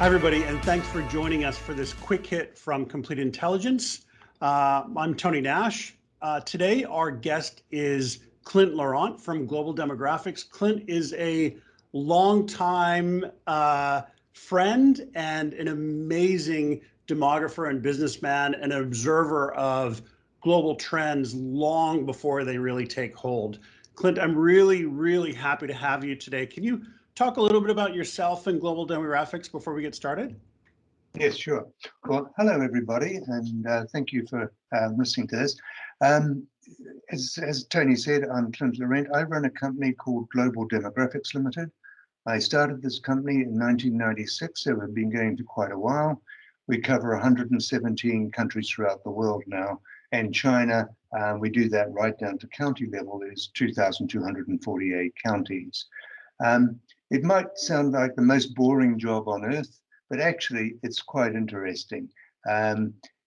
everybody, and thanks for joining us for this quick hit from Complete Intelligence. I'm Tony Nash. Today, our guest is Clint Laurent from Global Demographics. Clint is a longtime friend and an amazing demographer and businessman, and an observer of global trends long before they really take hold. Clint, I'm really, really happy to have you today. Can you talk a little bit about yourself and Global Demographics before we get started? Yes, sure. Well, hello, everybody, and thank you for listening to this. As Tony said, I'm Clint Laurent. I run a company called Global Demographics Limited. I started this company in 1996, so we've been going for quite a while. We cover 117 countries throughout the world now, and China, we do that right down to county level. There's 2,248 counties. It might sound like the most boring job on earth, but actually it's quite interesting.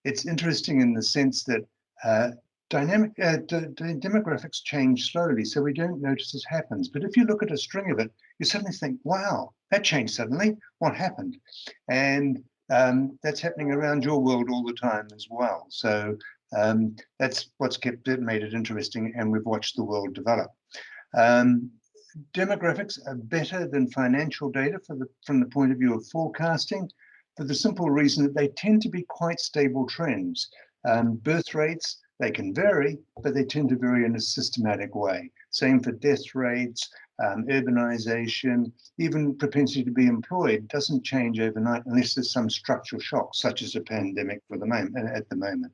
It's interesting in the sense that demographics change slowly, so we don't notice this happens. But if you look at a string of it, you suddenly think, wow, that changed suddenly. What happened? And that's happening around your world all the time as well. So that's what's made it interesting, and we've watched the world develop. Demographics are better than financial data from the point of view of forecasting, for the simple reason that they tend to be quite stable trends. Birth rates, they can vary, but they tend to vary in a systematic way. Same for death rates, urbanization, even propensity to be employed doesn't change overnight unless there's some structural shock, such as a pandemic at the moment.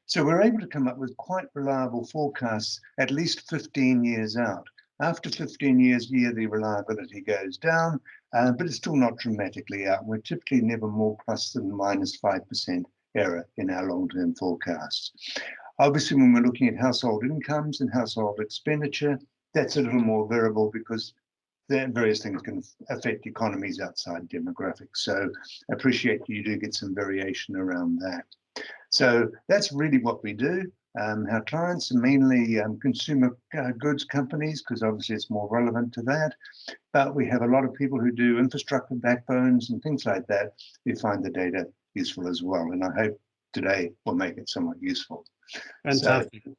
So we're able to come up with quite reliable forecasts at least 15 years out. After 15 years, the reliability goes down, but it's still not dramatically out. We're typically never more plus than minus 5% error in our long-term forecasts. Obviously, when we're looking at household incomes and household expenditure, that's a little more variable because various things can affect economies outside demographics. So I appreciate you do get some variation around that. So that's really what we do. Our clients are mainly consumer goods companies, because obviously it's more relevant to that. But we have a lot of people who do infrastructure backbones and things like that who find the data useful as well. And I hope today will make it somewhat useful. Fantastic. So,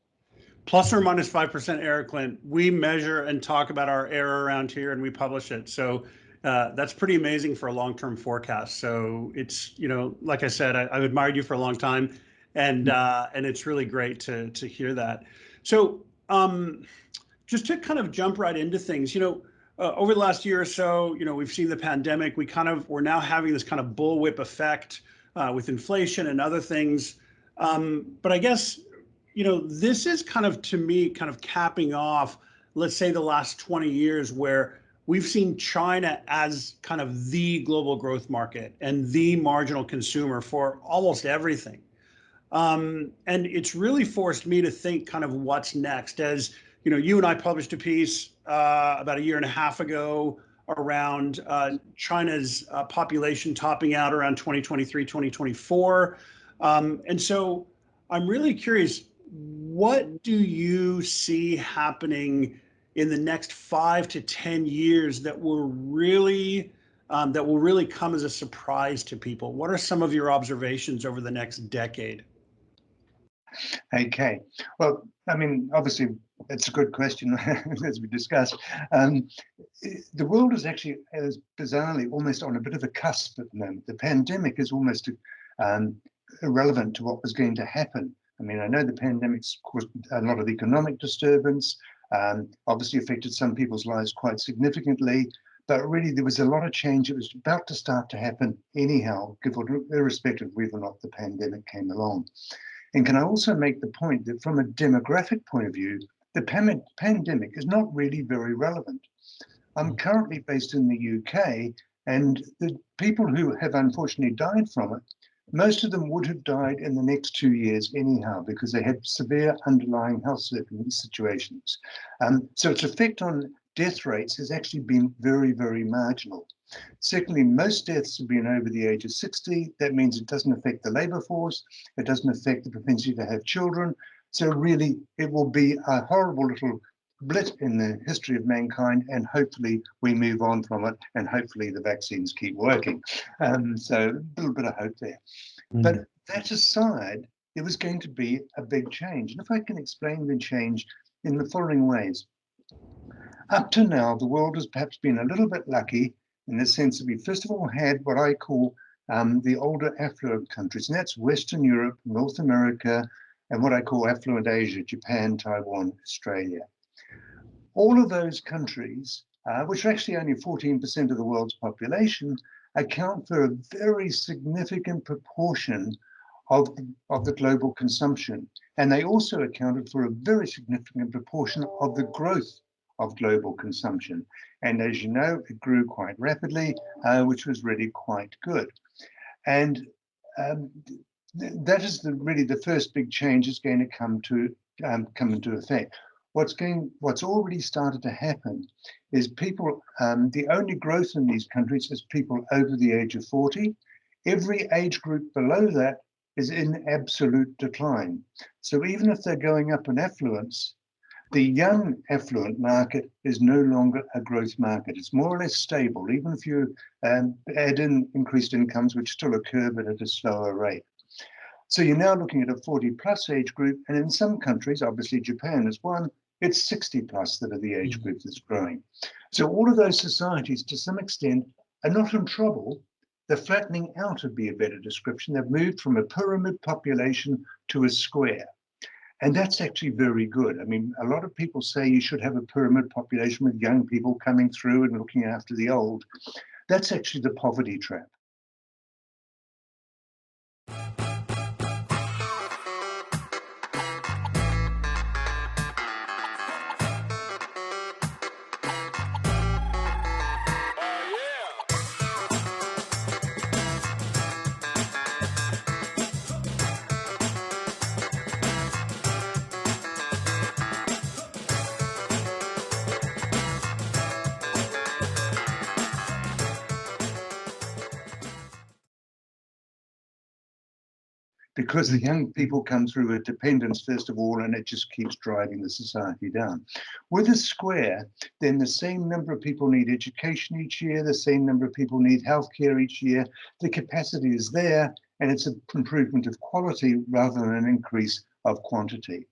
plus or minus 5% error, Clint. We measure and talk about our error around here, and we publish it. So that's pretty amazing for a long-term forecast. So it's, like I said, I've admired you for a long time. And it's really great to hear that. So just to kind of jump right into things, over the last year or so, we've seen the pandemic. We're now having this kind of bullwhip effect with inflation and other things. But I guess, this is kind of, to me, kind of capping off, let's say, the last 20 years where we've seen China as kind of the global growth market and the marginal consumer for almost everything. And it's really forced me to think kind of what's next. As you and I published a piece about a year and a half ago around China's population topping out around 2023, 2024. And so I'm really curious, what do you see happening in the next 5 to 10 years that will really come as a surprise to people? What are some of your observations over the next decade? Okay, well, I mean, obviously, it's a good question, as we discussed. The world is actually, as bizarrely, almost on a bit of a cusp at the moment. The pandemic is almost irrelevant to what was going to happen. I mean, I know the pandemic's caused a lot of economic disturbance, obviously affected some people's lives quite significantly, but really there was a lot of change that was about to start to happen anyhow, irrespective of whether or not the pandemic came along. And can I also make the point that from a demographic point of view, the pandemic is not really very relevant. I'm currently based in the UK, and the people who have unfortunately died from it, most of them would have died in the next 2 years anyhow, because they had severe underlying health situations. So its effect on death rates has actually been very, very marginal. Secondly, most deaths have been over the age of 60. That means it doesn't affect the labor force. It doesn't affect the propensity to have children. So really, it will be a horrible little blip in the history of mankind, and hopefully we move on from it, and hopefully the vaccines keep working. So a little bit of hope there. But that aside, there was going to be a big change. And if I can explain the change in the following ways. Up to now, the world has perhaps been a little bit lucky in the sense that we first of all had what I call the older affluent countries, and that's Western Europe, North America, and what I call affluent Asia, Japan, Taiwan, Australia. All of those countries, which are actually only 14% of the world's population, account for a very significant proportion of the global consumption. And they also accounted for a very significant proportion of the growth of global consumption. And as you know, it grew quite rapidly, which was really quite good. And that is really the first big change is going to come into effect. What's already started to happen is people, the only growth in these countries is people over the age of 40. Every age group below that is in absolute decline. So even if they're going up in affluence, the young affluent market is no longer a growth market. It's more or less stable, even if you add in increased incomes, which still occur, but at a slower rate. So you're now looking at a 40+ age group, and in some countries, obviously Japan is one, it's 60+ that are the age group that's growing. So all of those societies, to some extent, are not in trouble. The flattening out would be a better description. They've moved from a pyramid population to a square. And that's actually very good. I mean, a lot of people say you should have a pyramid population with young people coming through and looking after the old. That's actually the poverty trap. Because the young people come through with dependence, first of all, and it just keeps driving the society down. With a square, then the same number of people need education each year, the same number of people need healthcare each year. The capacity is there, and it's an improvement of quality rather than an increase of quantity.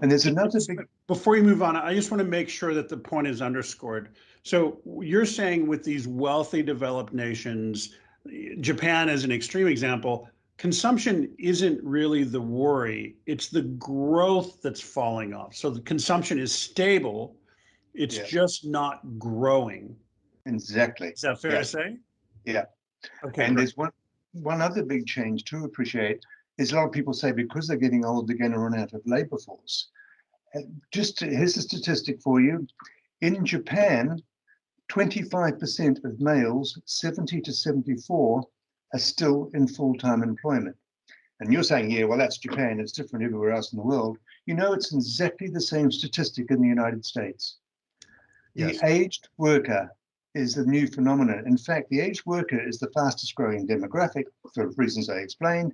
And there's another big... Before you move on, I just want to make sure that the point is underscored. So you're saying with these wealthy developed nations, Japan is an extreme example, consumption isn't really the worry, it's the growth that's falling off. So the consumption is stable, it's just not growing. Exactly. Is that fair to say? Yeah. Okay. And there's one other big change to appreciate is a lot of people say because they're getting old, they're going to run out of labor force. Here's a statistic for you. In Japan, 25% of males 70 to 74 are still in full-time employment. And you're saying, yeah, well, that's Japan, it's different everywhere else in the world. You know, it's exactly the same statistic in the United States. Yes. The aged worker is the new phenomenon. In fact, the aged worker is the fastest growing demographic for reasons I explained.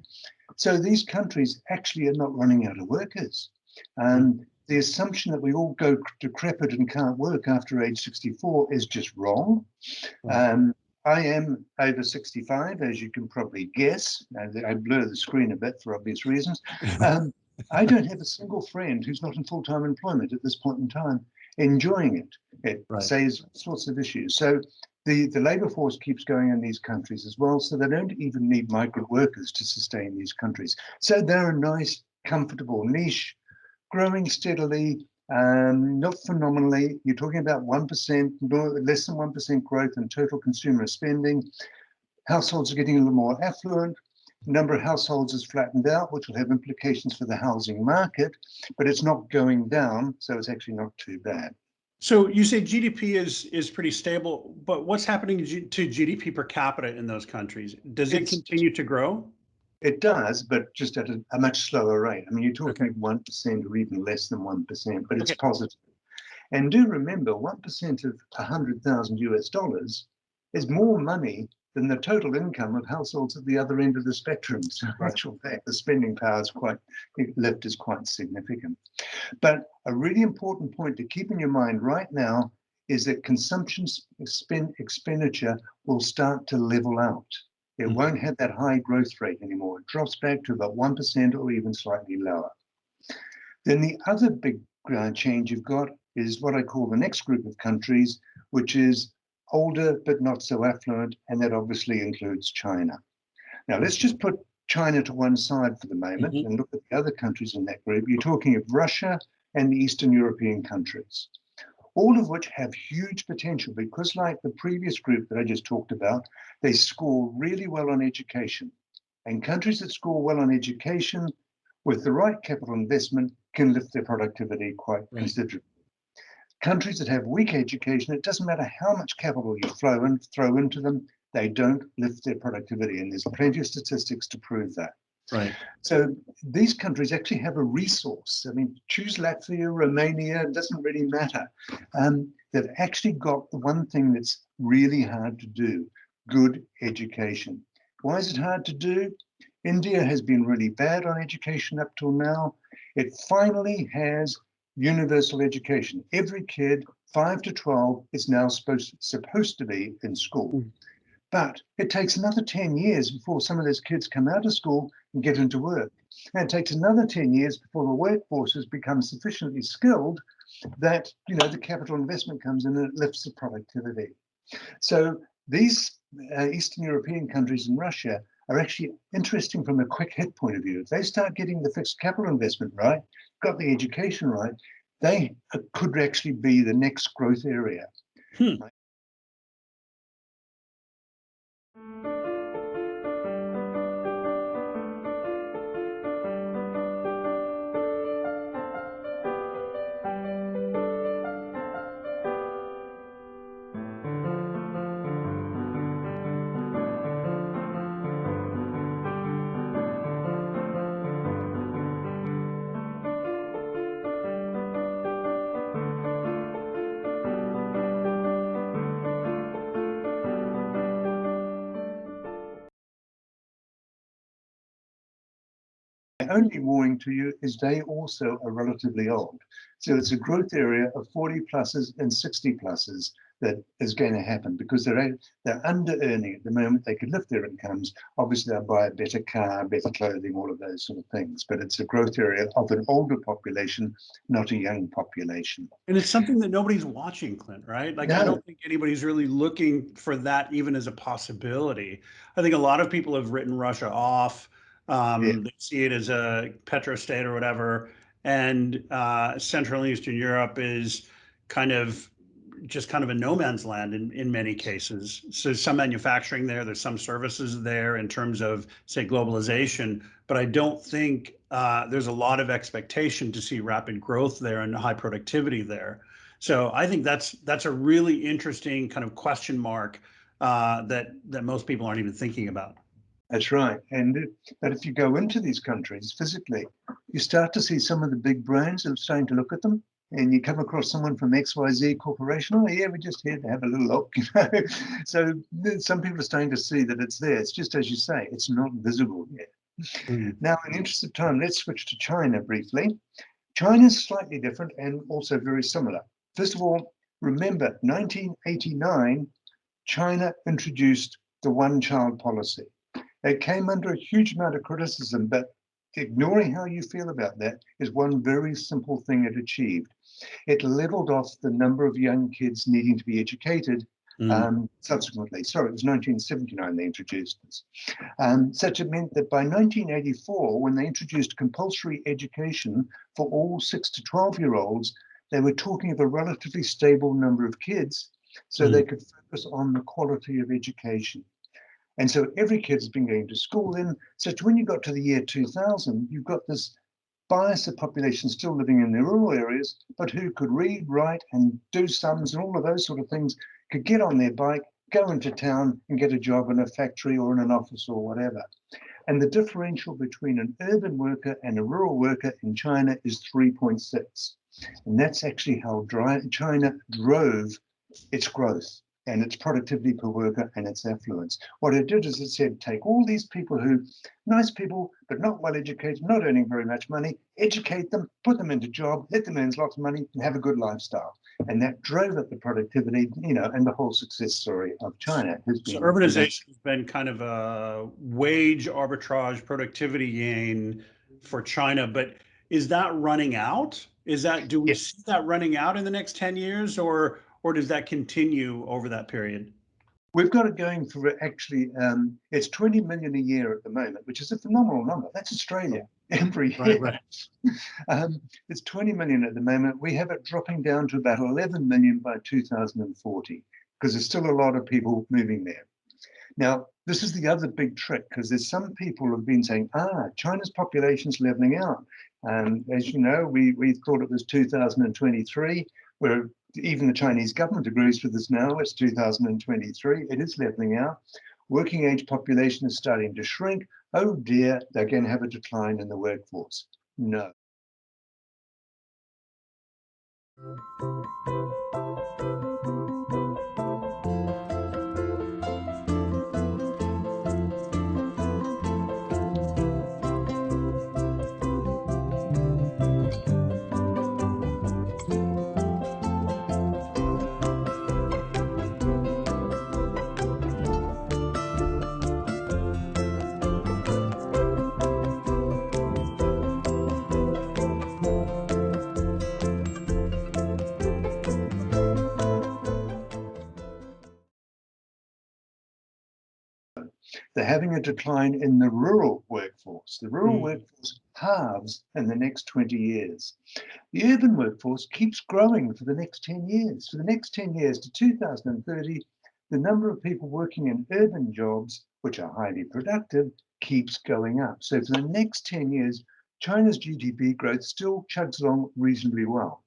So these countries actually are not running out of workers. The assumption that we all go decrepit and can't work after age 64 is just wrong. I am over 65, as you can probably guess. I blur the screen a bit for obvious reasons. I don't have a single friend who's not in full-time employment at this point in time, enjoying it. It saves all sorts of issues. So the labor force keeps going in these countries as well, so they don't even need migrant workers to sustain these countries. So they're a nice, comfortable niche, growing steadily, not phenomenally. You're talking about 1%, less than 1% growth in total consumer spending. Households are getting a little more affluent. The number of households has flattened out, which will have implications for the housing market, but it's not going down, so it's actually not too bad. So you say GDP is pretty stable, but what's happening to GDP per capita in those countries? Does it continue to grow? It does, but just at a much slower rate. I mean, you're talking 1% or even less than 1%, but it's positive. And do remember, 1% of $100,000 US is more money than the total income of households at the other end of the spectrum. So in actual fact, the spending power is lift is quite significant. But a really important point to keep in your mind right now is that consumption expenditure will start to level out. It won't have that high growth rate anymore. It drops back to about 1% or even slightly lower. Then the other big change you've got is what I call the next group of countries, which is older but not so affluent, and that obviously includes China. Now let's just put China to one side for the moment and look at the other countries in that group. You're talking of Russia and the Eastern European countries, all of which have huge potential because, like the previous group that I just talked about, they score really well on education. And countries that score well on education with the right capital investment can lift their productivity quite considerably. Countries that have weak education, it doesn't matter how much capital you throw into them, they don't lift their productivity. And there's plenty of statistics to prove that. Right. So these countries actually have a resource. I mean, choose Latvia, Romania, it doesn't really matter. They've actually got the one thing that's really hard to do, good education. Why is it hard to do? India has been really bad on education up till now. It finally has universal education. Every kid, 5 to 12, is now supposed to be in school. But it takes another 10 years before some of those kids come out of school and get into work. And it takes another 10 years before the workforce has become sufficiently skilled that, you know, the capital investment comes in and it lifts the productivity. So these Eastern European countries and Russia are actually interesting from a quick hit point of view. If they start getting the fixed capital investment right, got the education right, they could actually be the next growth area. Only warning to you is they also are relatively old. So it's a growth area of 40 pluses and 60 pluses that is going to happen because they're under earning at the moment. They could lift their incomes. Obviously, they'll buy a better car, better clothing, all of those sort of things. But it's a growth area of an older population, not a young population. And it's something that nobody's watching, Clint, right? Like, I don't think anybody's really looking for that even as a possibility. I think a lot of people have written Russia off. They see it as a petrostate or whatever. And Central and Eastern Europe is kind of a no man's land in many cases. So some manufacturing there, there's some services there in terms of, say, globalization, but I don't think there's a lot of expectation to see rapid growth there and high productivity there. So I think that's a really interesting kind of question mark that most people aren't even thinking about. That's right. And but if you go into these countries physically, you start to see some of the big brands are starting to look at them. And you come across someone from XYZ Corporation. Oh, yeah, we're just here to have a little look. You know? So some people are starting to see that it's there. It's just as you say, it's not visible yet. Now, in the interest of time, let's switch to China briefly. China is slightly different and also very similar. First of all, remember 1989, China introduced the one-child policy. It came under a huge amount of criticism, but ignoring how you feel about that is one very simple thing it achieved. It leveled off the number of young kids needing to be educated subsequently. Sorry, it was 1979 they introduced this. Such it meant that by 1984, when they introduced compulsory education for all 6 to 12-year-olds, they were talking of a relatively stable number of kids, so they could focus on the quality of education. And so every kid has been going to school then. So when you got to the year 2000, you've got this bias of population still living in the rural areas, but who could read, write, and do sums and all of those sort of things, could get on their bike, go into town and get a job in a factory or in an office or whatever. And the differential between an urban worker and a rural worker in China is 3.6. And that's actually how China drove its growth. and its productivity per worker and its affluence. What it did is it said, take all these people who, nice people, but not well educated, not earning very much money, educate them, put them into job, let them earn lots of money and have a good lifestyle. And that drove up the productivity, you know, and the whole success story of China has been. So urbanization has been kind of a wage arbitrage productivity gain for China, but is that running out? Do we see that running out in the next 10 years or does that continue over that period? We've got it going for actually, it's 20 million a year at the moment, which is a phenomenal number. That's Australia every year. Right. It's 20 million at the moment. We have it dropping down to about 11 million by 2040, because there's still a lot of people moving there. Now, this is the other big trick, because there's some people who have been saying, China's population's leveling out. As you know, we thought it was 2023, where even the Chinese government agrees with us now. It's 2023. It is leveling out. Working age population is starting to shrink. Oh dear, they're going to have a decline in the workforce. No. They're having a decline in the rural workforce. The rural workforce halves in the next 20 years. The urban workforce keeps growing for the next 10 years. For the next 10 years to 2030, the number of people working in urban jobs, which are highly productive, keeps going up. So for the next 10 years, China's GDP growth still chugs along reasonably well.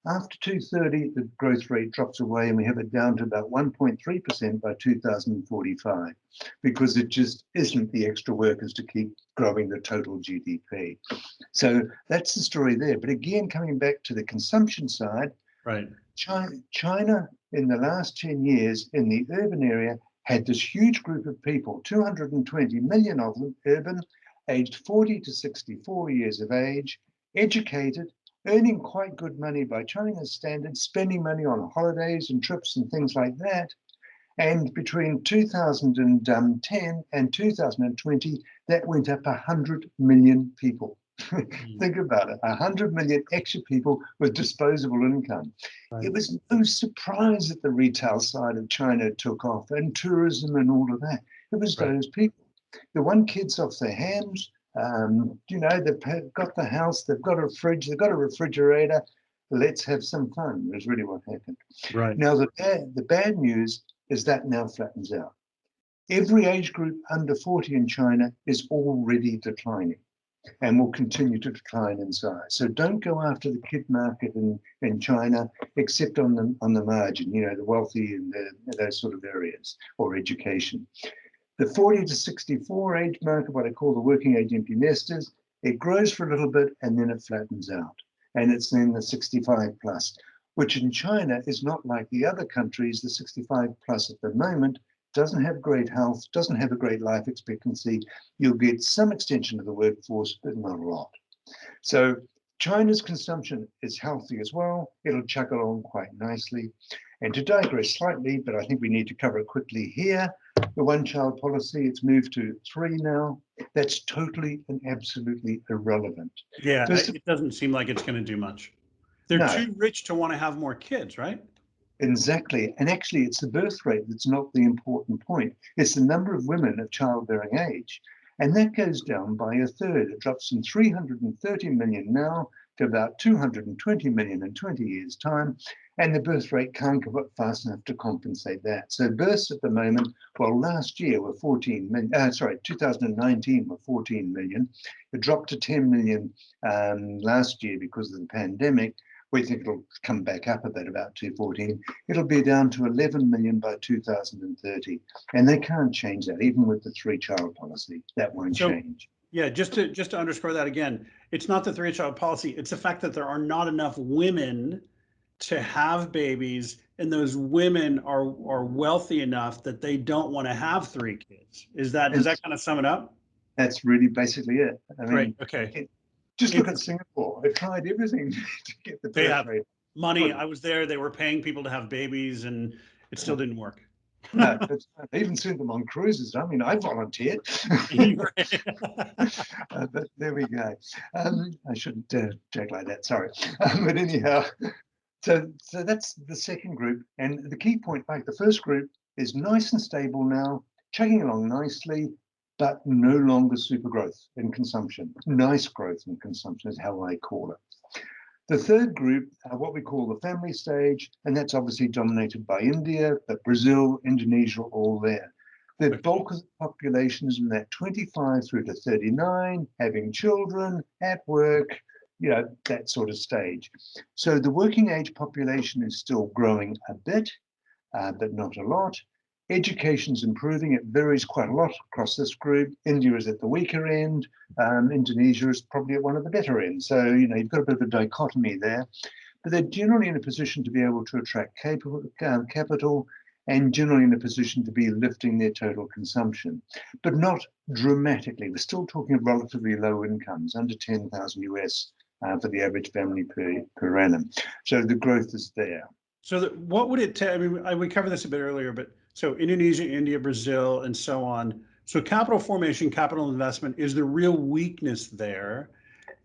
After 2030, the growth rate drops away and we have it down to about 1.3% by 2045, because it just isn't the extra workers to keep growing the total GDP. So that's the story there. But again, coming back to the consumption side, right? China in the last 10 years in the urban area had this huge group of people, 220 million of them, urban, aged 40 to 64 years of age, educated, earning quite good money by China's standards, spending money on holidays and trips and things like that. And between 2010 and 2020, that went up 100 million people. Think about it, 100 million extra people with disposable income. Right. It was no surprise that the retail side of China took off and tourism and all of that. It was those people. They won kids off their hands. You know, they've got the house, they've got a fridge, they've got a refrigerator. Let's have some fun, is really what happened. Right. Now, the bad news is that now flattens out. Every age group under 40 in China is already declining and will continue to decline in size. So don't go after the kid market in China, except on the margin, you know, the wealthy and those sort of areas, or education. The 40 to 64 age market, what I call the working age empty nesters, it grows for a little bit and then it flattens out. And it's then the 65 plus, which in China is not like the other countries. The 65 plus at the moment doesn't have great health, doesn't have a great life expectancy. You'll get some extension of the workforce, but not a lot. So China's consumption is healthy as well. It'll chug along quite nicely. And to digress slightly, but I think we need to cover it quickly here, the one-child policy, it's moved to 3 now. That's totally and absolutely irrelevant. Yeah, it doesn't seem like it's going to do much. They're too rich to want to have more kids, right? Exactly. And actually, it's the birth rate that's not the important point. It's the number of women of childbearing age. And that goes down by a third. It drops from 330 million now to about 220 million in 20 years' time. And the birth rate can't go up fast enough to compensate that. So births at the moment, well, last year were 2019 were 14 million. It dropped to 10 million last year because of the pandemic. We think it'll come back up a bit, about 214. It'll be down to 11 million by 2030. And they can't change that, even with the 3-child policy. That won't change. Yeah, just to underscore that again, it's not the 3-child policy. It's the fact that there are not enough women to have babies and those women are wealthy enough that they don't want to have 3 kids. Does that kind of sum it up? That's really basically it. I Great. mean, Okay. just look at Singapore. They've tried everything to get the They birth have rate. money. I was there. They were paying people to have babies, and it still didn't work. No, they even sent them on cruises. I mean, I volunteered. But there we go. I shouldn't joke like that. Sorry. But anyhow, so that's the second group. And the key point, like the first group, is nice and stable now, chugging along nicely, but no longer super growth in consumption. Nice growth in consumption is how I call it. The third group are what we call the family stage, and that's obviously dominated by India, but Brazil, Indonesia, all there. The bulk of the population is in that 25 through to 39, having children, at work, that sort of stage. So the working age population is still growing a bit, but not a lot. Education's improving. It varies quite a lot across this group. India is at the weaker end. Indonesia is probably at one of the better ends. So, you've got a bit of a dichotomy there. But they're generally in a position to be able to attract capital and generally in a position to be lifting their total consumption, but not dramatically. We're still talking of relatively low incomes, under 10,000 US for the average family per annum. So the growth is there. So what would it take? I mean, we covered this a bit earlier, but so Indonesia, India, Brazil, and so on. So capital formation, capital investment is the real weakness there.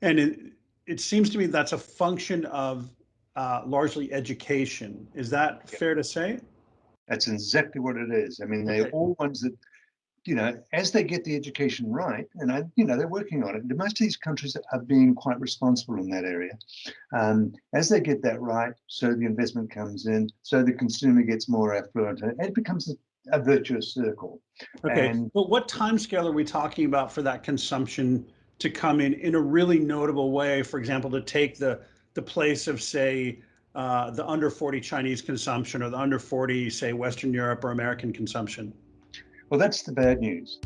And it seems to me that's a function of largely education. Is that fair to say? That's exactly what it is. I mean, they're all ones that, as they get the education right, and they're working on it. Most of these countries are being quite responsible in that area. As they get that right, so the investment comes in, so the consumer gets more affluent, and it becomes a virtuous circle. Okay, but what time scale are we talking about for that consumption to come in a really notable way? For example, to take the place of, say, the under 40 Chinese consumption or the under 40, say, Western Europe or American consumption? Well, that's the bad news.